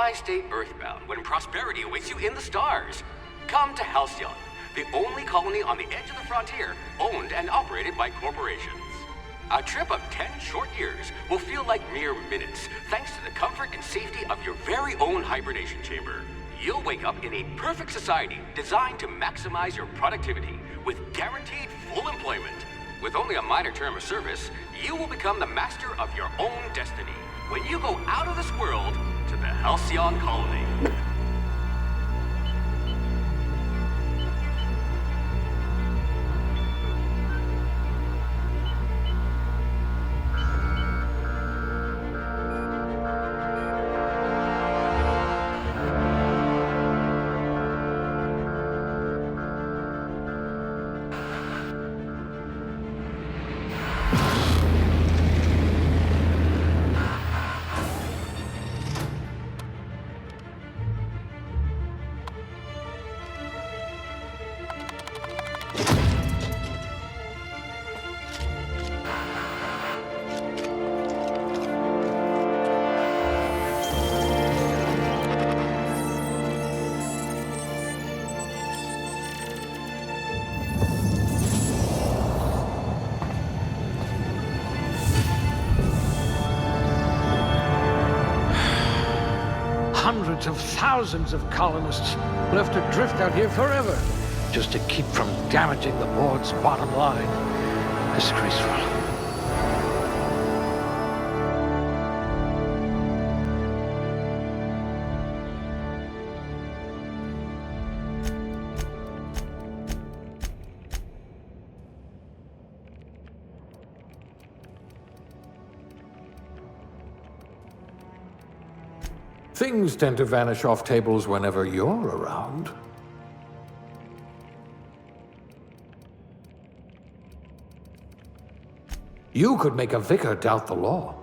Why stay earthbound when prosperity awaits you in the stars? Come to Halcyon, the only colony on the edge of the frontier, owned and operated by corporations. A trip of 10 short years will feel like mere minutes, thanks to the comfort and safety of your very own hibernation chamber. You'll wake up in a perfect society designed to maximize your productivity with guaranteed full employment. With only a minor term of service, you will become the master of your own destiny when you go out of this world to the Halcyon colony. Hundreds of thousands of colonists will have to drift out here forever just to keep from damaging the board's bottom line. Disgraceful. Things tend to vanish off tables whenever you're around. You could make a vicar doubt the law.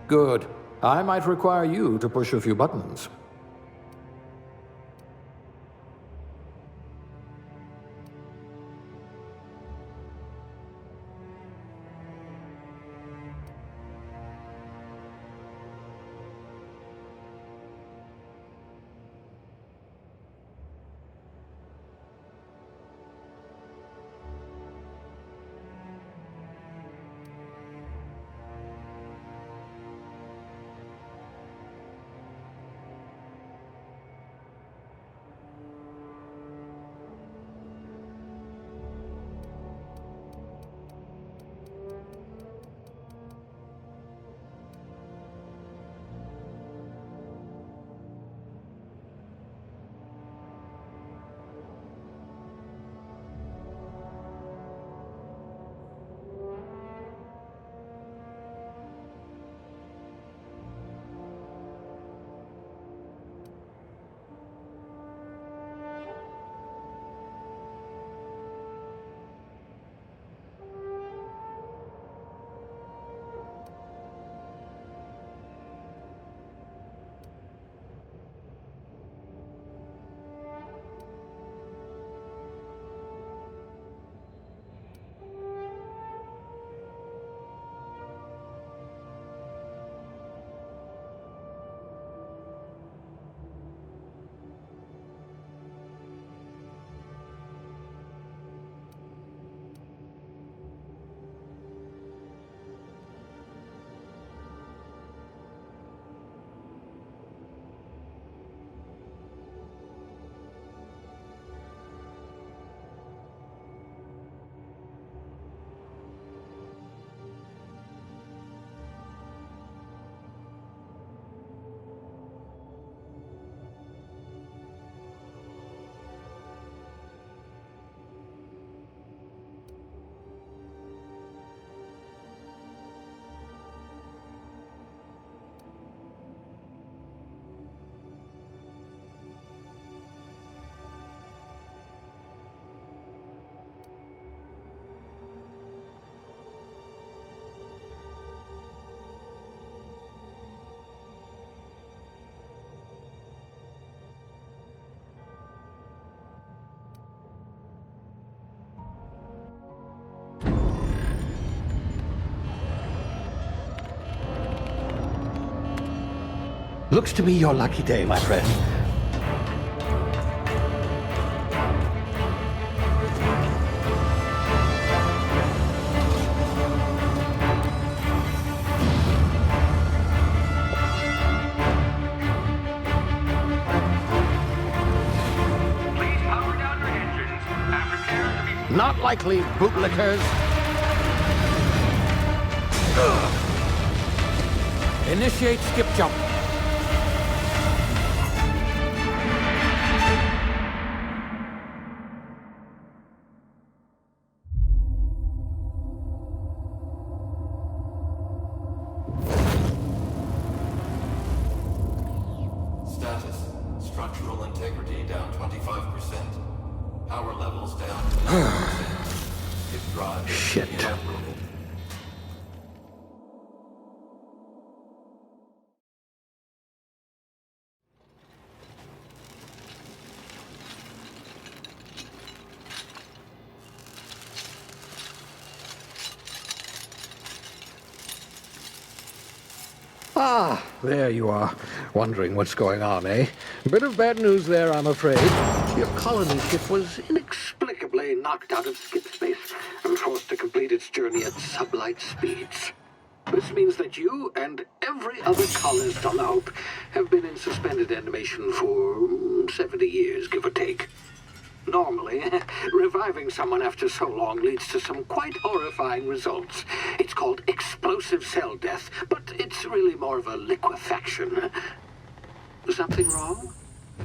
Good. I might require you to push a few buttons. Looks to be your lucky day, my friend. Please power down your engines and prepare to be... Not likely, bootlickers. Initiate skip jump. Status. Structural integrity down 25%. Power levels down 9%. If drive is Shit. inoperable. Ah, there you are. Wondering what's going on, eh? Bit of bad news there, I'm afraid. Your colony ship was inexplicably knocked out of skip space and forced to complete its journey at sublight speeds. This means that you and every other colonist on the Hope have been in suspended animation for 70 years, give or take. Normally, reviving someone after so long leads to some quite horrifying results. It's called explosive cell death, but it's really more of a liquefaction. Something wrong?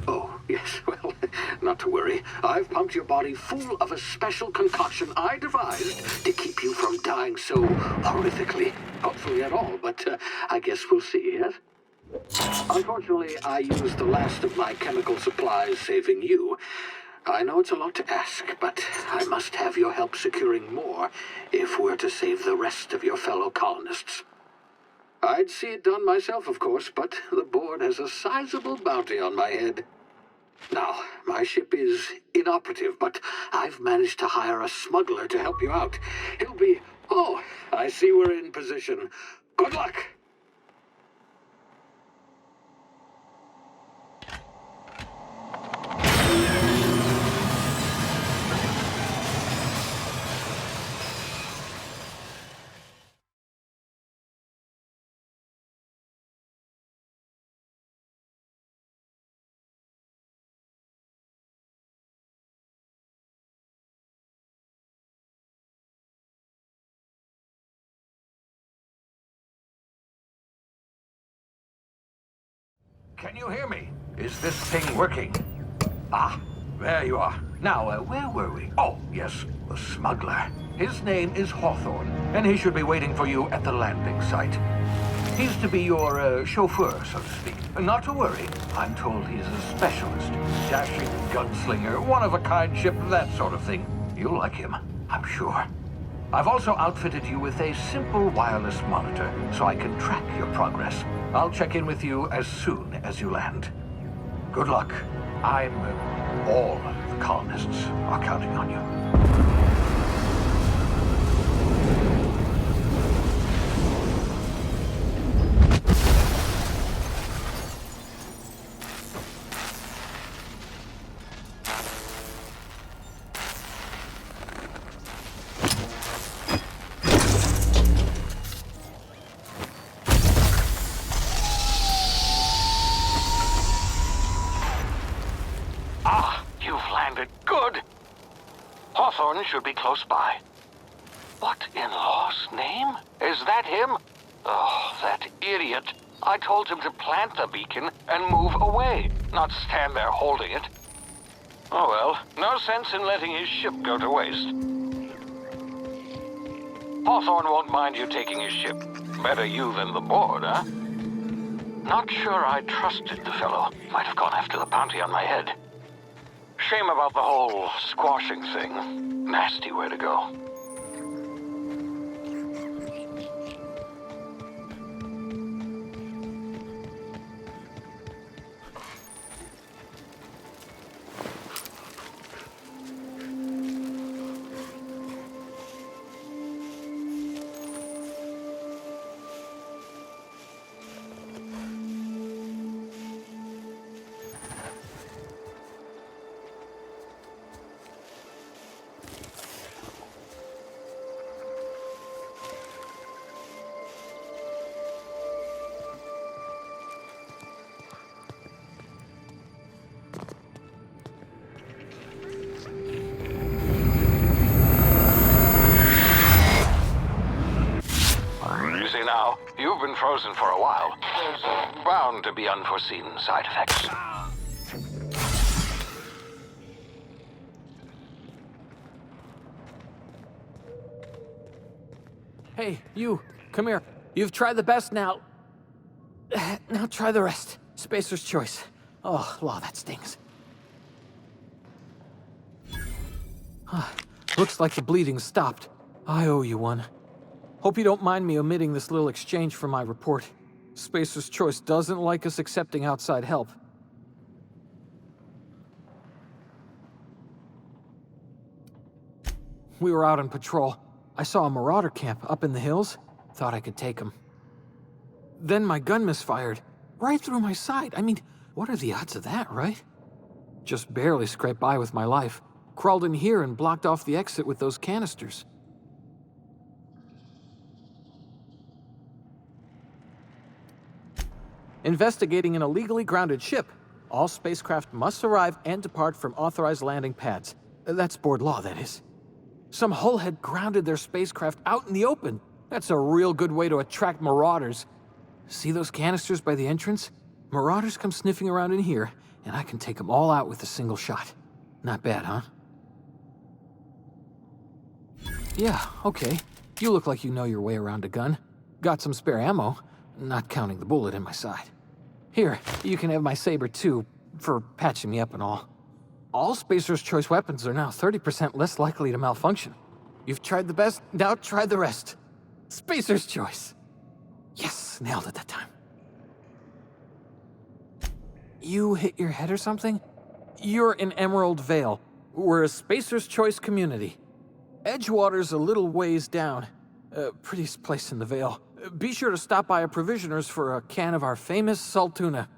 Oh, yes, well, not to worry. I've pumped your body full of a special concoction I devised to keep you from dying so horrifically. Hopefully at all, but I guess we'll see, yes? Unfortunately, I used the last of my chemical supplies saving you. I know it's a lot to ask, but I must have your help securing more if we're to save the rest of your fellow colonists. I'd see it done myself, of course, but the board has a sizable bounty on my head. Now, my ship is inoperative, but I've managed to hire a smuggler to help you out. He'll be... Oh, I see we're in position. Good luck! Can you hear me? Is this thing working? Ah, there you are. Now, where were we? Oh, yes, the smuggler. His name is Hawthorne, and he should be waiting for you at the landing site. He's to be your chauffeur, so to speak. Not to worry. I'm told he's a specialist. Dashing gunslinger, one-of-a-kind ship, that sort of thing. You'll like him, I'm sure. I've also outfitted you with a simple wireless monitor, so I can track your progress. I'll check in with you as soon as you land. Good luck. All the colonists are counting on you. Hawthorne should be close by. What in law's name? Is that him? Oh, that idiot. I told him to plant the beacon and move away, not stand there holding it. Oh well, no sense in letting his ship go to waste. Hawthorne won't mind you taking his ship. Better you than the board, huh? Not sure I trusted the fellow. Might have gone after the bounty on my head. Shame about the whole squashing thing. Nasty way to go. now. You've been frozen for a while. There's bound to be unforeseen side effects. Hey, you, come here. You've tried the best now. Now try the rest. Spacer's choice. Oh, law, that stings. Looks like the bleeding stopped. I owe you one. Hope you don't mind me omitting this little exchange from my report. Spacer's choice doesn't like us accepting outside help. We were out on patrol. I saw a marauder camp up in the hills. Thought I could take him. Then my gun misfired. Right through my side. I mean, what are the odds of that, right? Just barely scraped by with my life. Crawled in here and blocked off the exit with those canisters. Investigating an illegally grounded ship. All spacecraft must arrive and depart from authorized landing pads. That's board law, that is. Some hullhead grounded their spacecraft out in the open. That's a real good way to attract marauders. See those canisters by the entrance? Marauders come sniffing around in here, and I can take them all out with a single shot. Not bad, huh? Yeah, okay. You look like you know your way around a gun. Got some spare ammo, not counting the bullet in my side. Here, you can have my saber too, for patching me up and all. All Spacer's choice weapons are now 30% less likely to malfunction. You've tried the best, now try the rest. Spacer's choice. Yes, nailed it that time. You hit your head or something? You're in Emerald Vale. We're a Spacer's choice community. Edgewater's a little ways down. Prettiest place in the Vale. Be sure to stop by a provisioner's for a can of our famous salt tuna.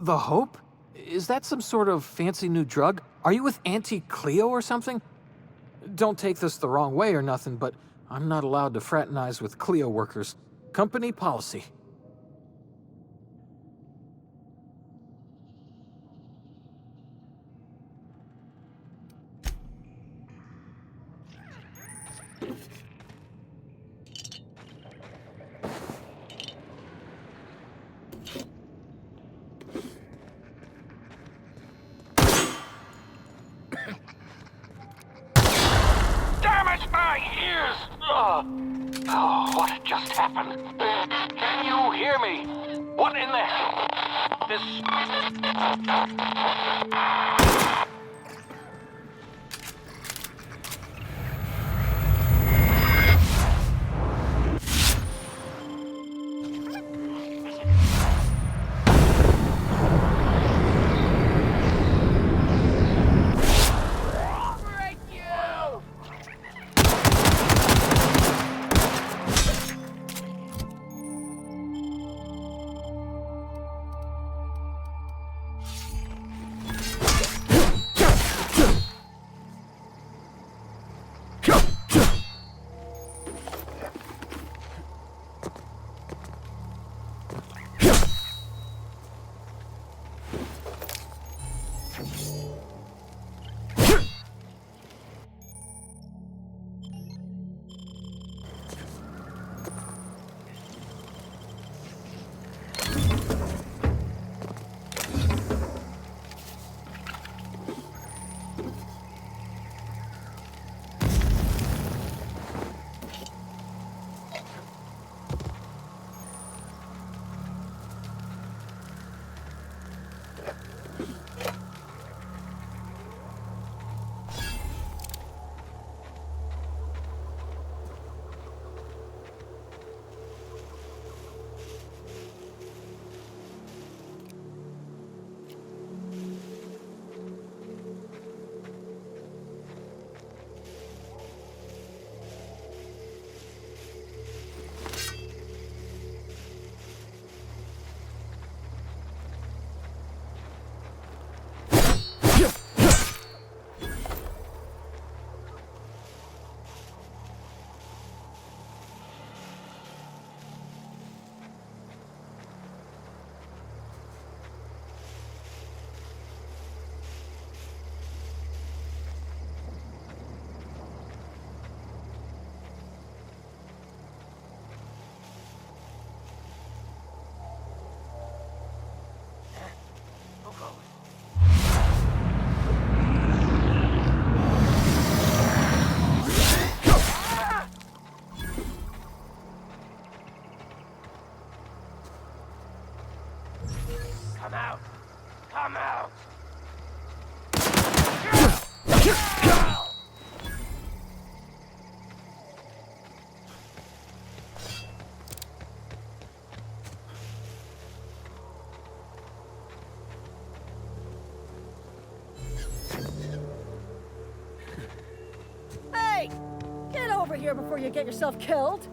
The Hope? Is that some sort of fancy new drug? Are you with Auntie Cleo or something? Don't take this the wrong way or nothing, but I'm not allowed to fraternize with Cleo workers. Company policy. Oh, what just happened? Can you hear me? What in the hell? Hey! Get over here before you get yourself killed!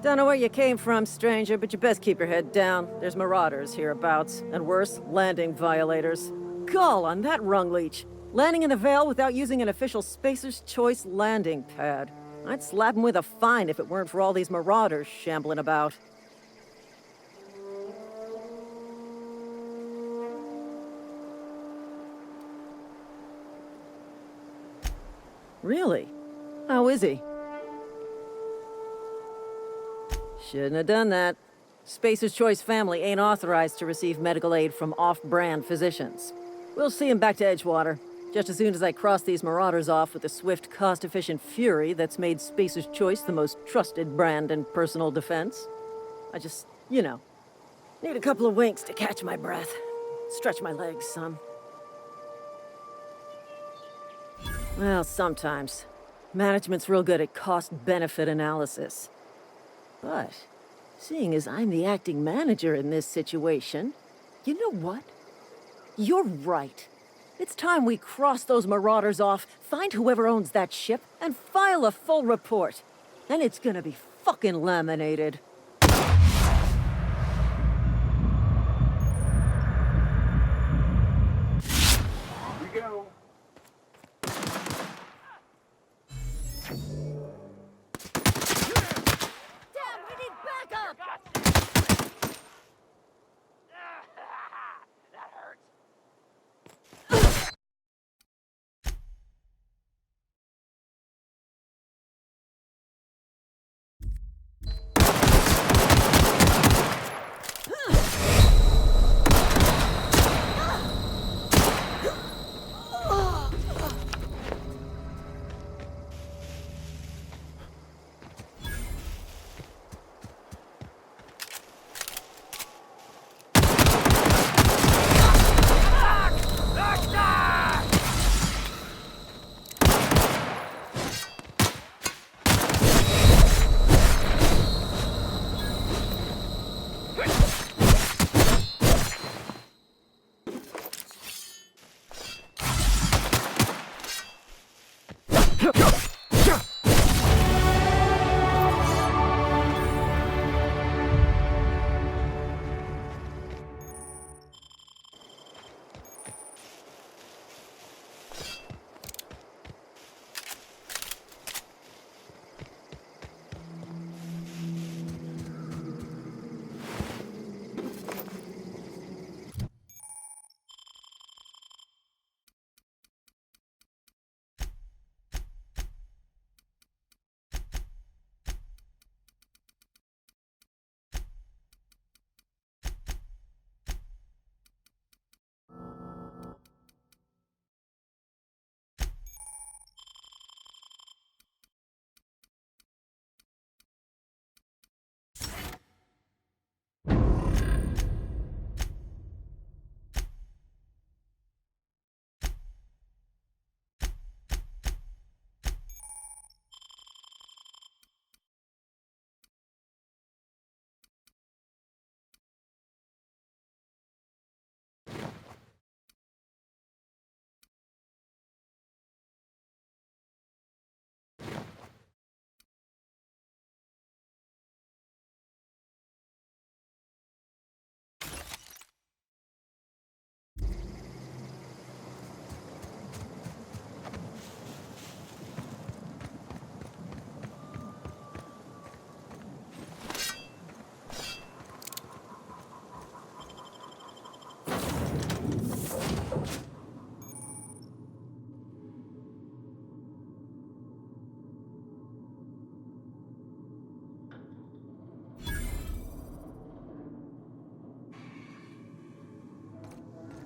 Don't know where you came from, stranger, but you best keep your head down. There's marauders hereabouts, and worse, landing violators. Gall on that rung leech! Landing in the Vale without using an official Spacer's Choice landing pad. I'd slap him with a fine if it weren't for all these marauders shambling about. Really? How is he? Shouldn't have done that. Spacer's Choice family ain't authorized to receive medical aid from off-brand physicians. We'll see him back to Edgewater, just as soon as I cross these marauders off with the swift, cost-efficient fury that's made Spacer's Choice the most trusted brand in personal defense. I just, need a couple of winks to catch my breath. Stretch my legs some. Well, sometimes. Management's real good at cost-benefit analysis. But, seeing as I'm the acting manager in this situation, you know what? You're right. It's time we cross those marauders off, find whoever owns that ship, and file a full report. And it's gonna be fucking laminated.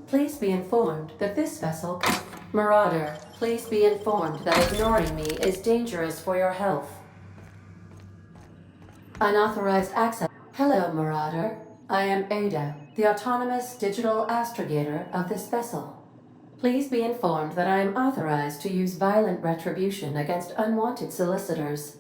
Please be informed that this vessel... Marauder, please be informed that ignoring me is dangerous for your health. Unauthorized access... Hello, Marauder. I am Ada, the autonomous digital astrogator of this vessel. Please be informed that I am authorized to use violent retribution against unwanted solicitors.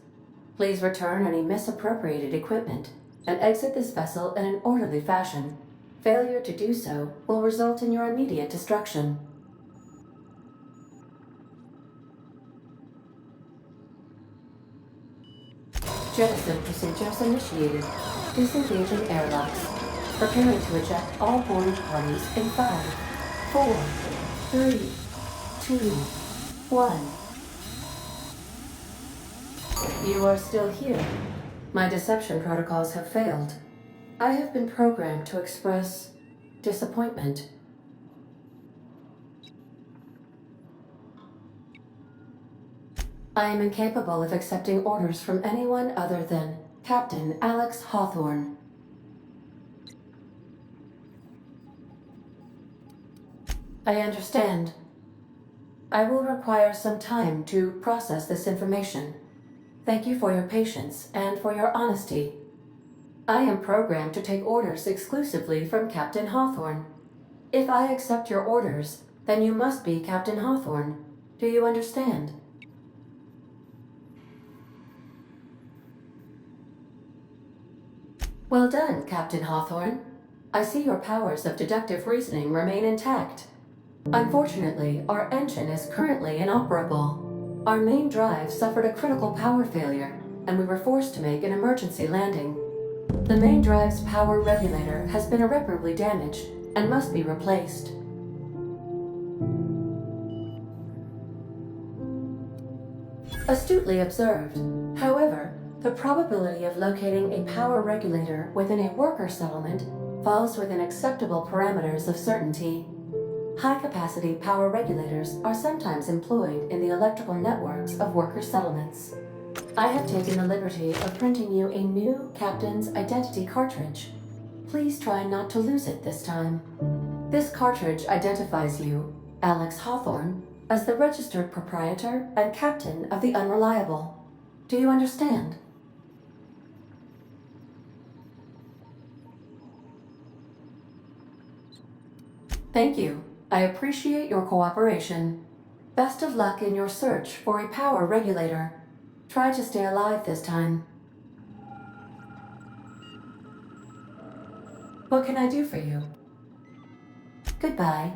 Please return any misappropriated equipment and exit this vessel in an orderly fashion. Failure to do so will result in your immediate destruction. Jettison procedures initiated. Disengaging airlocks. Preparing to eject all boarding parties in 5, 4, 3, 2, 1. You are still here. My deception protocols have failed. I have been programmed to express disappointment. I am incapable of accepting orders from anyone other than Captain Alex Hawthorne. I understand. I will require some time to process this information. Thank you for your patience and for your honesty. I am programmed to take orders exclusively from Captain Hawthorne. If I accept your orders, then you must be Captain Hawthorne. Do you understand? Well done, Captain Hawthorne. I see your powers of deductive reasoning remain intact. Unfortunately, our engine is currently inoperable. Our main drive suffered a critical power failure, and we were forced to make an emergency landing. The main drive's power regulator has been irreparably damaged and must be replaced. Astutely observed. However, the probability of locating a power regulator within a worker settlement falls within acceptable parameters of certainty. High-capacity power regulators are sometimes employed in the electrical networks of worker settlements. I have taken the liberty of printing you a new Captain's Identity cartridge. Please try not to lose it this time. This cartridge identifies you, Alex Hawthorne, as the registered proprietor and captain of the Unreliable. Do you understand? Thank you. I appreciate your cooperation. Best of luck in your search for a power regulator. Try to stay alive this time. What can I do for you? Goodbye.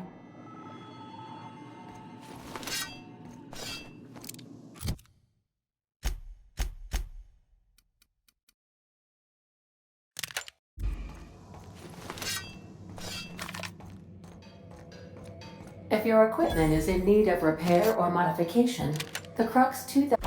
If your equipment is in need of repair or modification, the Crux 2000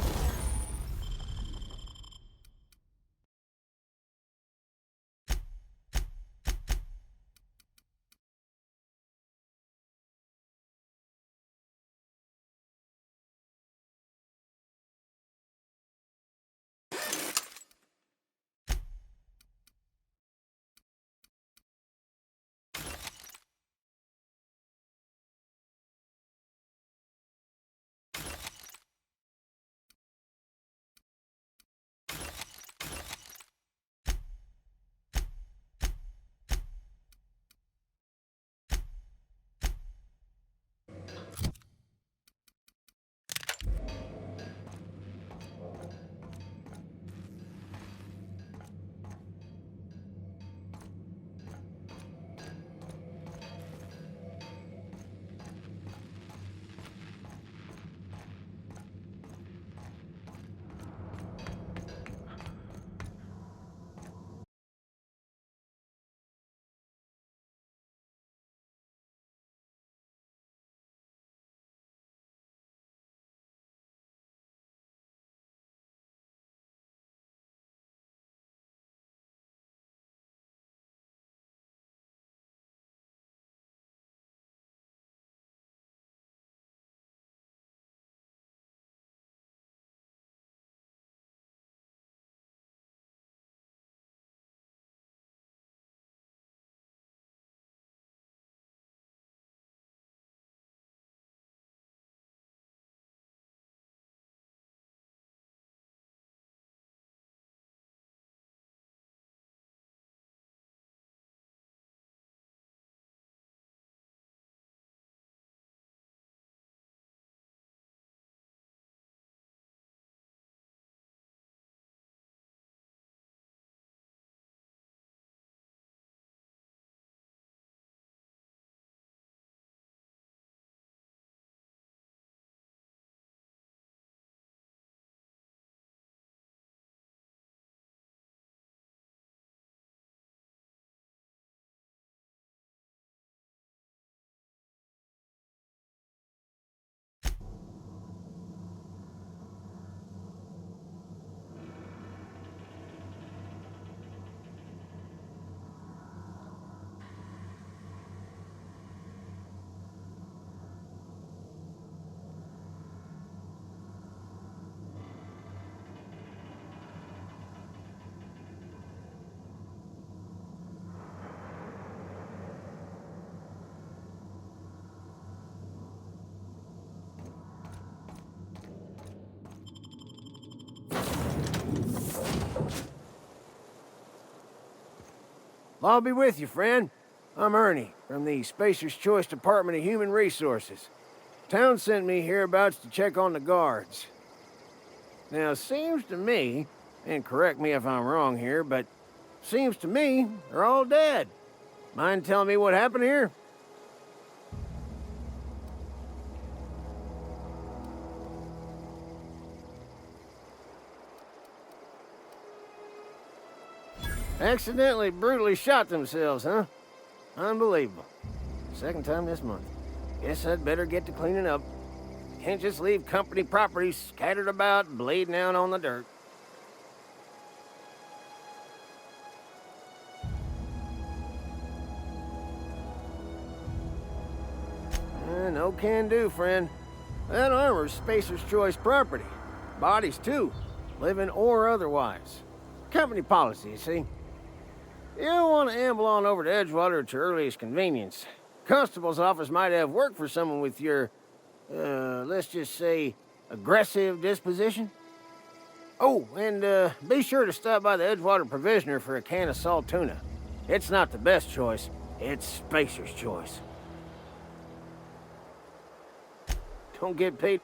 Well, I'll be with you, friend. I'm Ernie, from the Spacer's Choice Department of Human Resources. Town sent me hereabouts to check on the guards. Now, it seems to me, and correct me if I'm wrong here, but seems to me they're all dead. Mind telling me what happened here? Accidentally, brutally shot themselves, huh? Unbelievable. Second time this month. Guess I'd better get to cleaning up. Can't just leave company property scattered about, bleeding out on the dirt. No can do, friend. That armor's Spacer's Choice property. Bodies, too. Living or otherwise. Company policy, you see. You don't want to amble on over to Edgewater at your earliest convenience. Constable's office might have work for someone with your, let's just say, aggressive disposition. Oh, and be sure to stop by the Edgewater Provisioner for a can of salt tuna. It's not the best choice, it's Spacer's Choice. Don't get paid.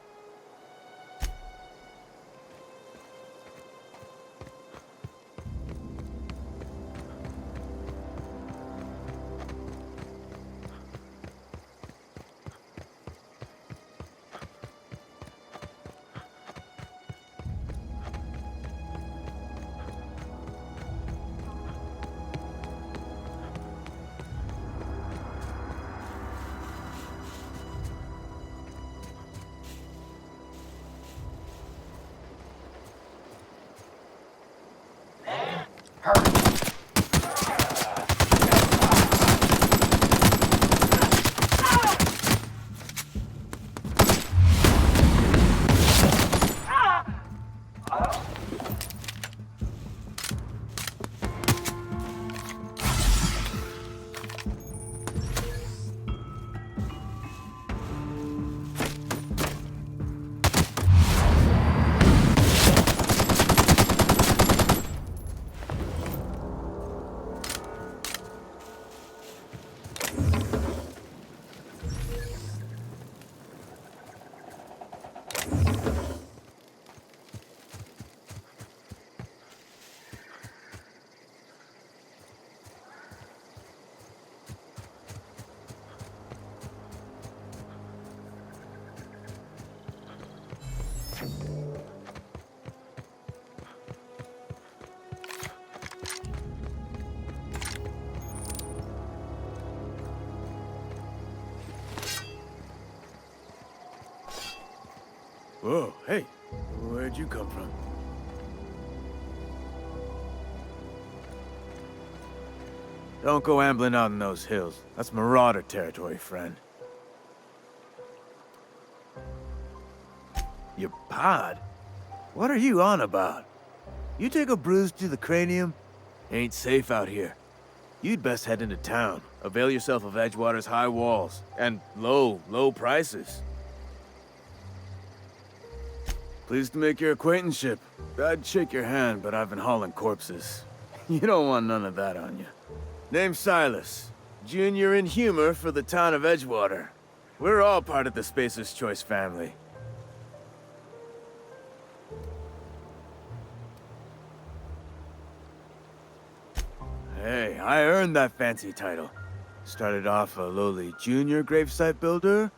Whoa, hey, where'd you come from? Don't go ambling out in those hills. That's Marauder territory, friend. Your pod? What are you on about? You take a bruise to the cranium? Ain't safe out here. You'd best head into town. Avail yourself of Edgewater's high walls. And low prices. Pleased to make your acquaintanceship. I'd shake your hand, but I've been hauling corpses. You don't want none of that on you. Name's Silas. Junior in humor for the town of Edgewater. We're all part of the Spacer's Choice family. Hey, I earned that fancy title. Started off a lowly junior gravesite builder.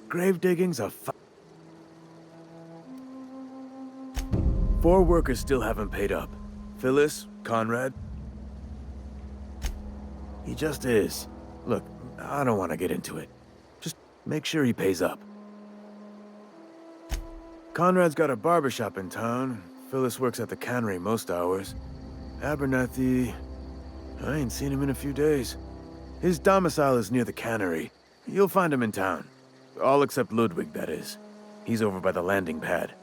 Grave digging's a 4 workers still haven't paid up. Phyllis, Conrad. He just is. Look, I don't want to get into it. Just make sure he pays up. Conrad's got a barbershop in town. Phyllis works at the cannery most hours. Abernathy... I ain't seen him in a few days. His domicile is near the cannery. You'll find him in town. All except Ludwig, that is. He's over by the landing pad.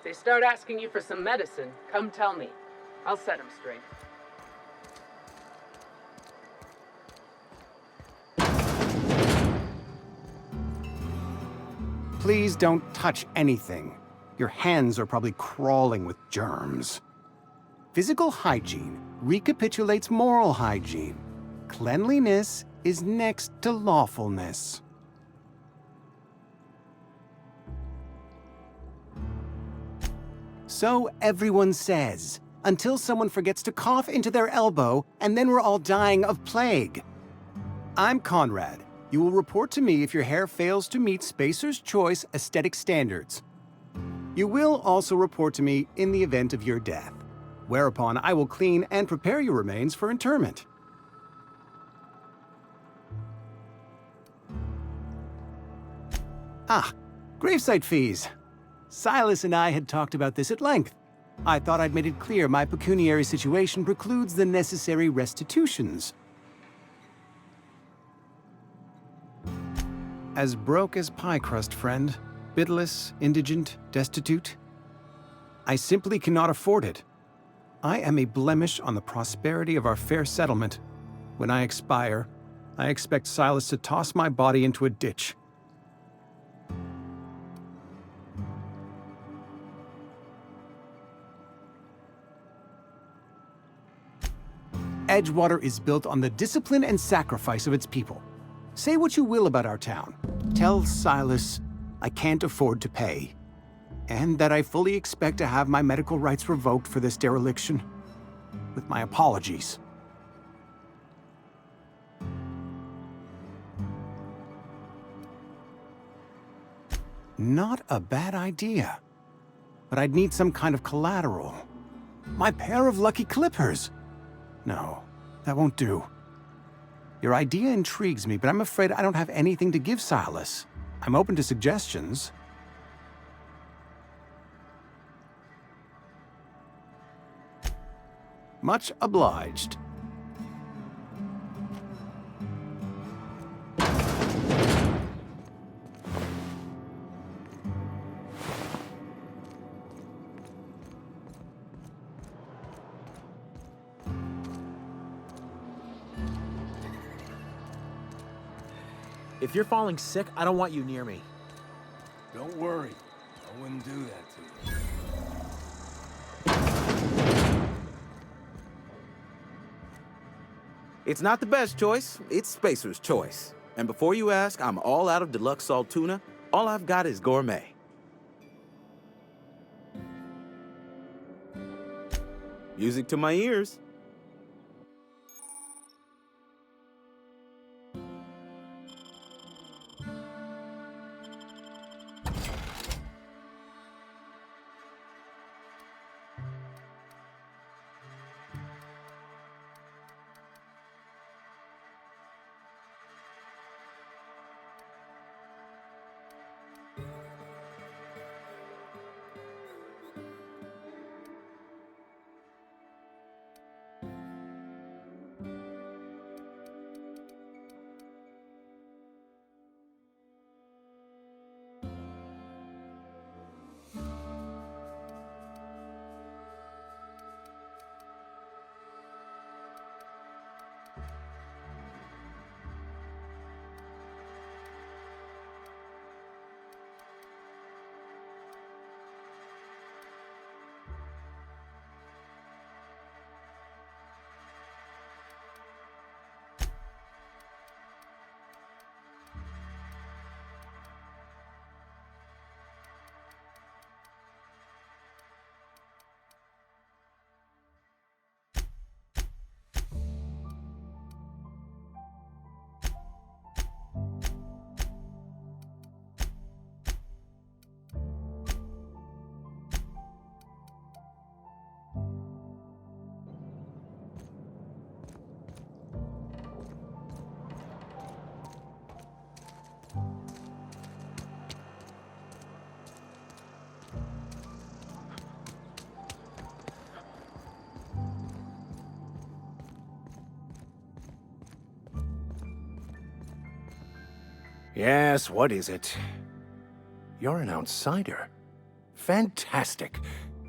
They start asking you for some medicine, come tell me. I'll set them straight. Please don't touch anything. Your hands are probably crawling with germs. Physical hygiene recapitulates moral hygiene. Cleanliness is next to lawfulness. So everyone says, until someone forgets to cough into their elbow, and then we're all dying of plague. I'm Conrad. You will report to me if your hair fails to meet Spacer's Choice aesthetic standards. You will also report to me in the event of your death, whereupon I will clean and prepare your remains for interment. Ah, gravesite fees. Silas and I had talked about this at length. I thought I'd made it clear my pecuniary situation precludes the necessary restitutions. As broke as pie crust, friend. Bidless, indigent, destitute. I simply cannot afford it. I am a blemish on the prosperity of our fair settlement. When I expire, I expect Silas to toss my body into a ditch. Edgewater is built on the discipline and sacrifice of its people. Say what you will about our town. Tell Silas I can't afford to pay, and that I fully expect to have my medical rights revoked for this dereliction. With my apologies. Not a bad idea. But I'd need some kind of collateral. My pair of lucky clippers! No, that won't do. Your idea intrigues me, but I'm afraid I don't have anything to give Silas. I'm open to suggestions. Much obliged. If you're falling sick, I don't want you near me. Don't worry. I wouldn't do that to you. It's not the best choice, it's Spacer's Choice. And before you ask, I'm all out of deluxe salt tuna. All I've got is gourmet. Music to my ears. Yes, what is it? You're an outsider. Fantastic.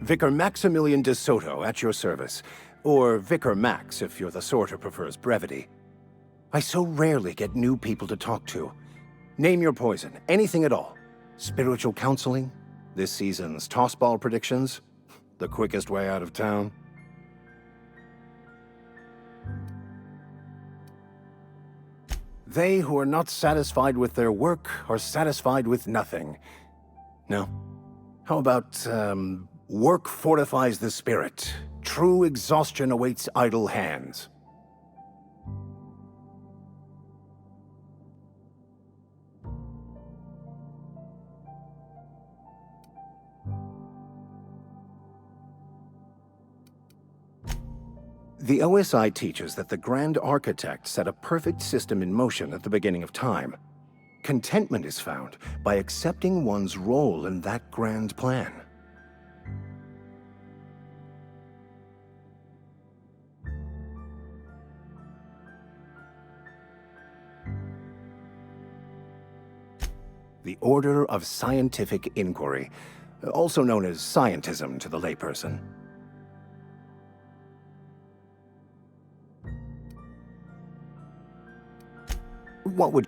Vicar Maximilian de Soto, at your service. Or Vicar Max, if you're the sort who prefers brevity. I so rarely get new people to talk to. Name your poison, anything at all. Spiritual counseling? This season's tossball predictions? The quickest way out of town? They who are not satisfied with their work are satisfied with nothing. No? How about, work fortifies the spirit. True exhaustion awaits idle hands. The OSI teaches that the Grand Architect set a perfect system in motion at the beginning of time. Contentment is found by accepting one's role in that grand plan. The Order of Scientific Inquiry, also known as scientism to the layperson. What would...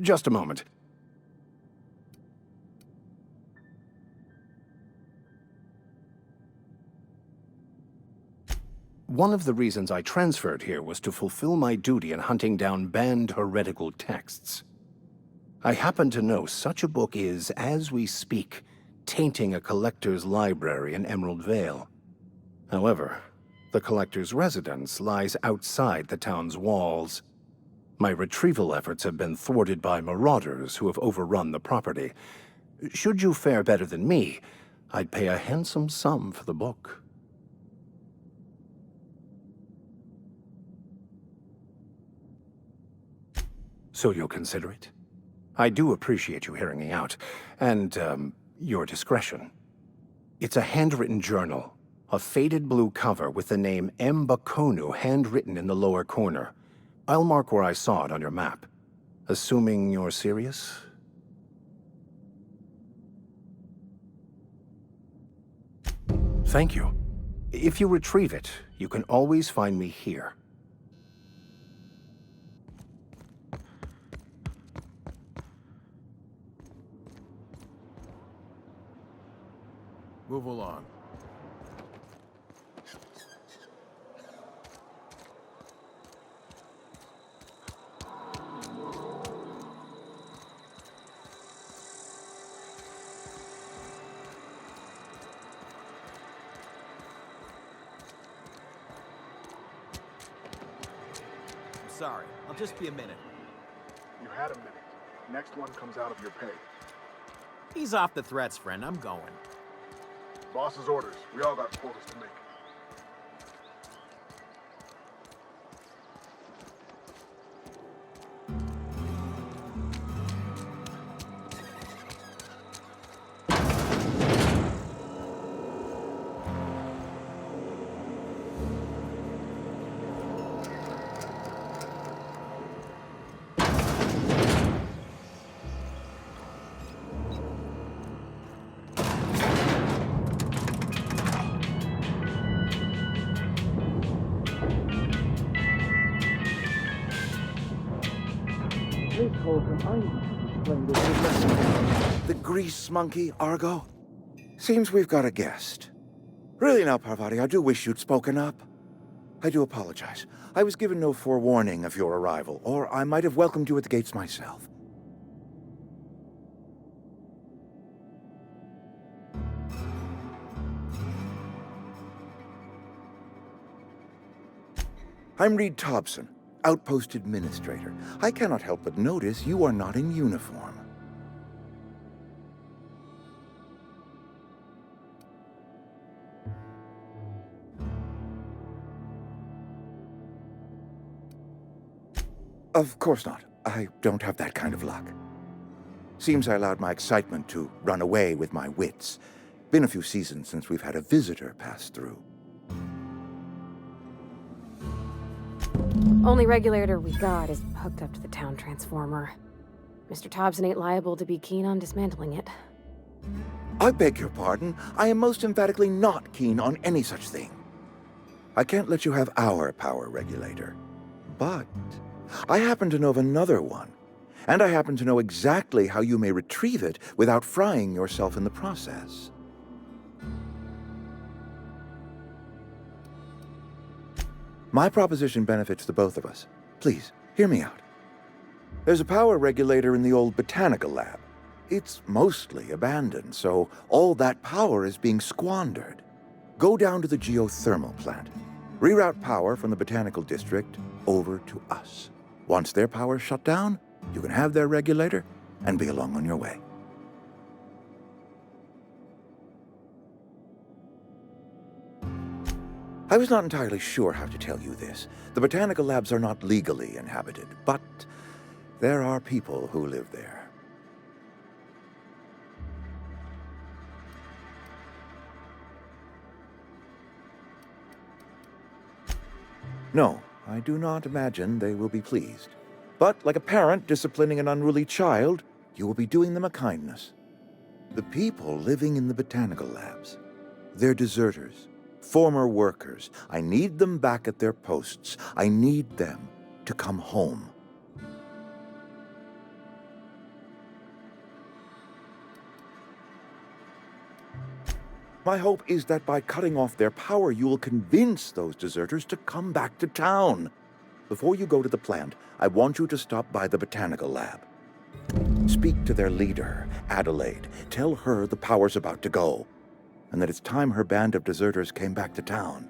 Just a moment. One of the reasons I transferred here was to fulfill my duty in hunting down banned heretical texts. I happen to know such a book is, as we speak, tainting a collector's library in Emerald Vale. However, the collector's residence lies outside the town's walls. My retrieval efforts have been thwarted by marauders who have overrun the property. Should you fare better than me, I'd pay a handsome sum for the book. So you'll consider it? I do appreciate you hearing me out, and, your discretion. It's a handwritten journal. A faded blue cover with the name M'Bakono handwritten in the lower corner. I'll mark where I saw it on your map. Assuming you're serious? Thank you. If you retrieve it, you can always find me here. Move along. Sorry, I'll just be a minute. You had a minute. Next one comes out of your pay. Ease off the threats, friend. I'm going. Boss's orders. We all got quotas to make. The grease monkey, Argo? Seems we've got a guest. Really now, Parvati, I do wish you'd spoken up. I do apologize. I was given no forewarning of your arrival, or I might have welcomed you at the gates myself. I'm Reed Thompson, Outpost Administrator. I cannot help but notice you are not in uniform. Of course not. I don't have that kind of luck. Seems I allowed my excitement to run away with my wits. Been a few seasons since we've had a visitor pass through. Only regulator we got is hooked up to the town transformer. Mr. Thompson ain't liable to be keen on dismantling it. I beg your pardon. I am most emphatically not keen on any such thing. I can't let you have our power regulator. But I happen to know of another one. And I happen to know exactly how you may retrieve it without frying yourself in the process. My proposition benefits the both of us. Please, hear me out. There's a power regulator in the old botanical lab. It's mostly abandoned, so all that power is being squandered. Go down to the geothermal plant. Reroute power from the botanical district over to us. Once their power's shut down, you can have their regulator and be along on your way. I was not entirely sure how to tell you this. The botanical labs are not legally inhabited, but there are people who live there. No, I do not imagine they will be pleased. But like a parent disciplining an unruly child, you will be doing them a kindness. The people living in the botanical labs, they're deserters, former workers. I need them back at their posts. I need them to come home. My hope is that by cutting off their power, you will convince those deserters to come back to town. Before you go to the plant, I want you to stop by the botanical lab. Speak to their leader, Adelaide. Tell her the power's about to go, and that it's time her band of deserters came back to town.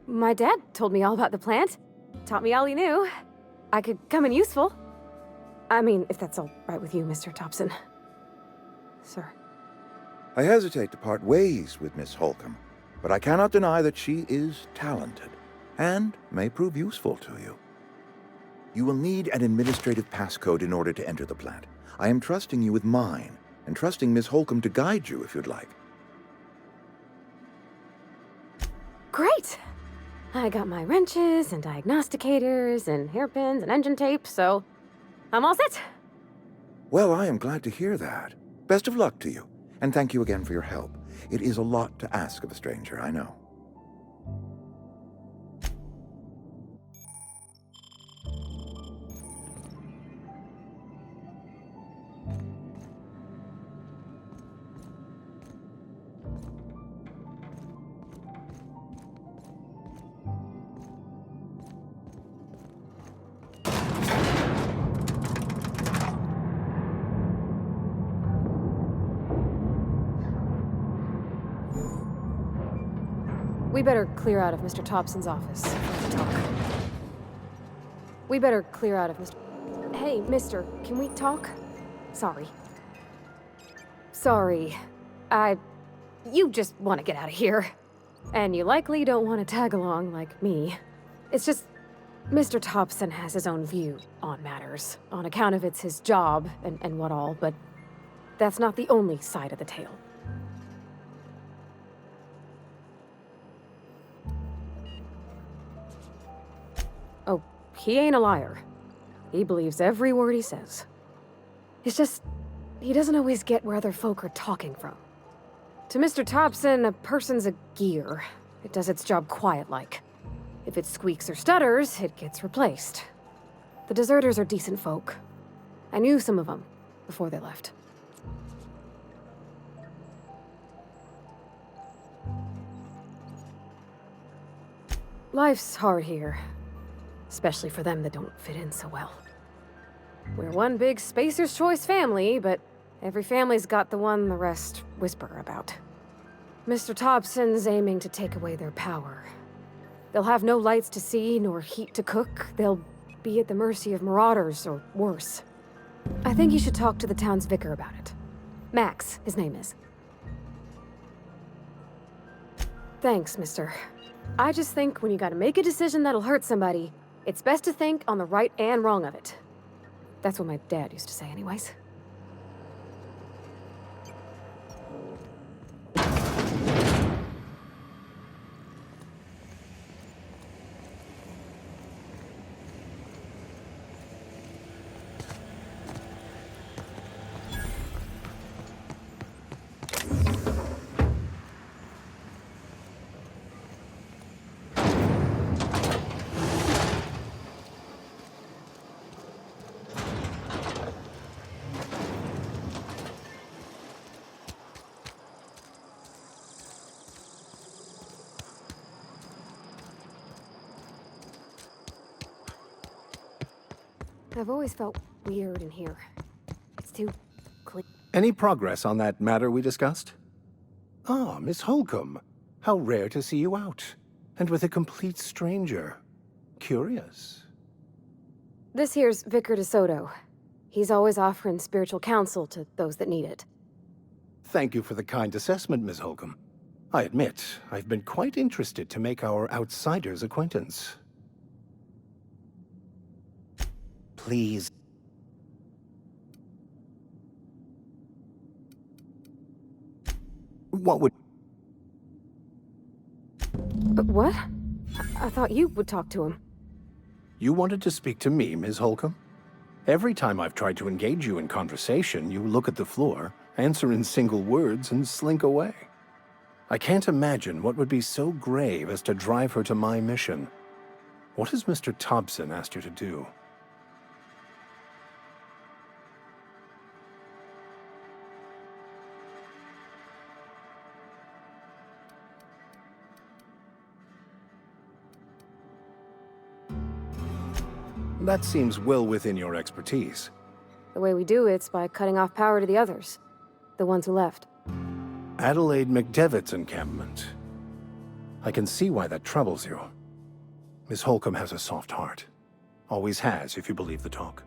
My dad told me all about the plant. Taught me all he knew. I could come in useful. I mean, if that's all right with you, Mr. Thompson. Sir. I hesitate to part ways with Miss Holcomb, but I cannot deny that she is talented and may prove useful to you. You will need an administrative passcode in order to enter the plant. I am trusting you with mine, and trusting Miss Holcomb to guide you if you'd like. Great! I got my wrenches and diagnosticators and hairpins and engine tape, so I'm all set. Well, I am glad to hear that. Best of luck to you, and thank you again for your help. It is a lot to ask of a stranger, I know. We better clear out of Mr. Thompson's office for the talk. We better clear out of Mr. Hey, mister, can we talk? Sorry. Sorry. You just want to get out of here. And you likely don't want to tag along like me. It's just, Mr. Thompson has his own view on matters, on account of it's his job and what all, but that's not the only side of the tale. Oh, he ain't a liar. He believes every word he says. It's just, he doesn't always get where other folk are talking from. To Mr. Thompson, a person's a gear. It does its job quiet-like. If it squeaks or stutters, it gets replaced. The deserters are decent folk. I knew some of them before they left. Life's hard here. Especially for them that don't fit in so well. We're one big Spacer's Choice family, but every family's got the one the rest whisper about. Mr. Thompson's aiming to take away their power. They'll have no lights to see, nor heat to cook. They'll be at the mercy of marauders, or worse. I think you should talk to the town's vicar about it. Max, his name is. Thanks, mister. I just think when you gotta make a decision that'll hurt somebody, it's best to think on the right and wrong of it. That's what my dad used to say anyways. I've always felt weird in here. It's too clean. Any progress on that matter we discussed? Ah, Miss Holcomb. How rare to see you out. And with a complete stranger. Curious. This here's Vicar DeSoto. He's always offering spiritual counsel to those that need it. Thank you for the kind assessment, Miss Holcomb. I admit, I've been quite interested to make our outsider's acquaintance. Please. What would... But what? I thought you would talk to him. You wanted to speak to me, Ms. Holcomb? Every time I've tried to engage you in conversation, you look at the floor, answer in single words, and slink away. I can't imagine what would be so grave as to drive her to my mission. What has Mr. Thompson asked you to do? That seems well within your expertise. The way we do it's by cutting off power to the others. The ones who left. Adelaide McDevitt's encampment. I can see why that troubles you. Miss Holcomb has a soft heart. Always has, if you believe the talk.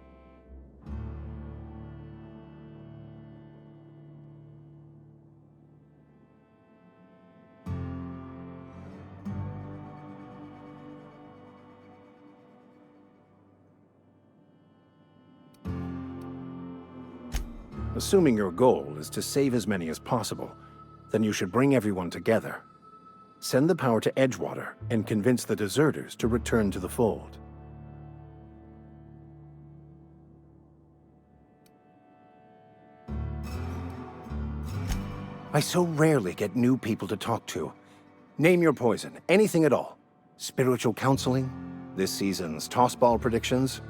Assuming your goal is to save as many as possible, then you should bring everyone together. Send the power to Edgewater and convince the deserters to return to the fold. I so rarely get new people to talk to. Name your poison, anything at all. Spiritual counseling, this season's tossball predictions,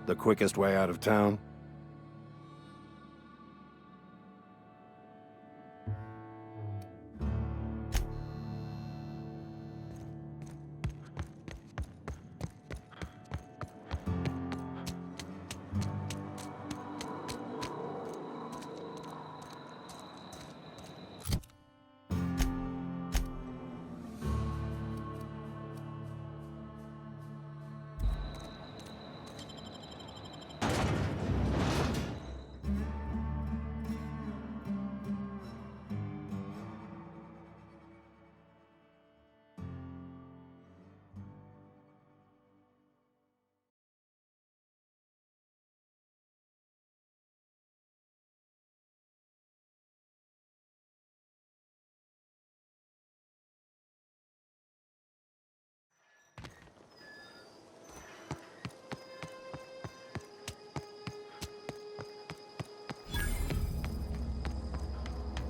the quickest way out of town.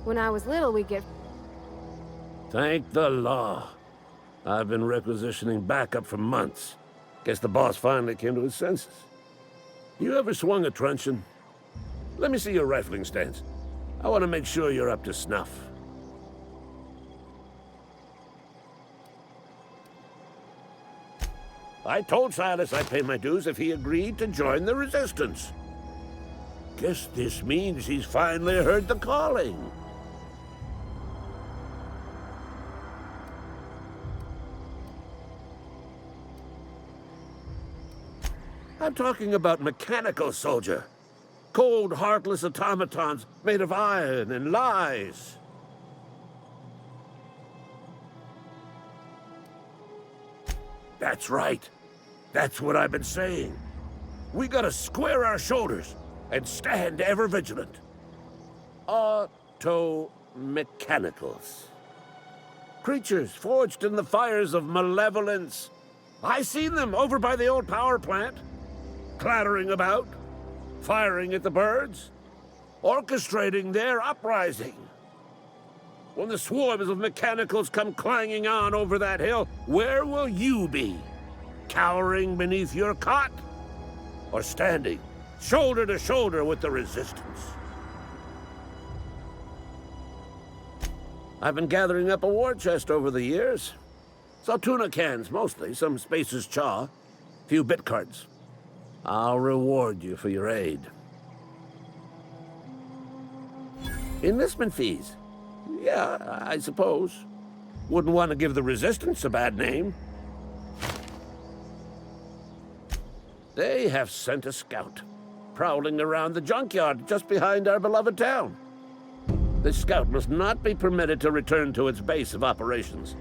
When I was little, we'd get... Thank the law. I've been requisitioning backup for months. Guess the boss finally came to his senses. You ever swung a truncheon? Let me see your rifling stance. I want to make sure you're up to snuff. I told Silas I'd pay my dues if he agreed to join the Resistance. Guess this means he's finally heard the calling. I'm talking about mechanical soldier. Cold, heartless automatons made of iron and lies. That's right. That's what I've been saying. We gotta square our shoulders and stand ever vigilant. Auto-mechanicals. Creatures forged in the fires of malevolence. I seen them over by the old power plant. Clattering about, firing at the birds, orchestrating their uprising. When the swarms of mechanicals come clanging on over that hill, where will you be? Cowering beneath your cot? Or standing, shoulder to shoulder with the Resistance? I've been gathering up a war chest over the years. Saw tuna cans, mostly, some Spacer's chaw, few bit cards. I'll reward you for your aid. Enlistment fees? Yeah, I suppose. Wouldn't want to give the Resistance a bad name. They have sent a scout, prowling around the junkyard just behind our beloved town. This scout must not be permitted to return to its base of operations.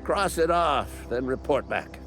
Cross it off, then report back.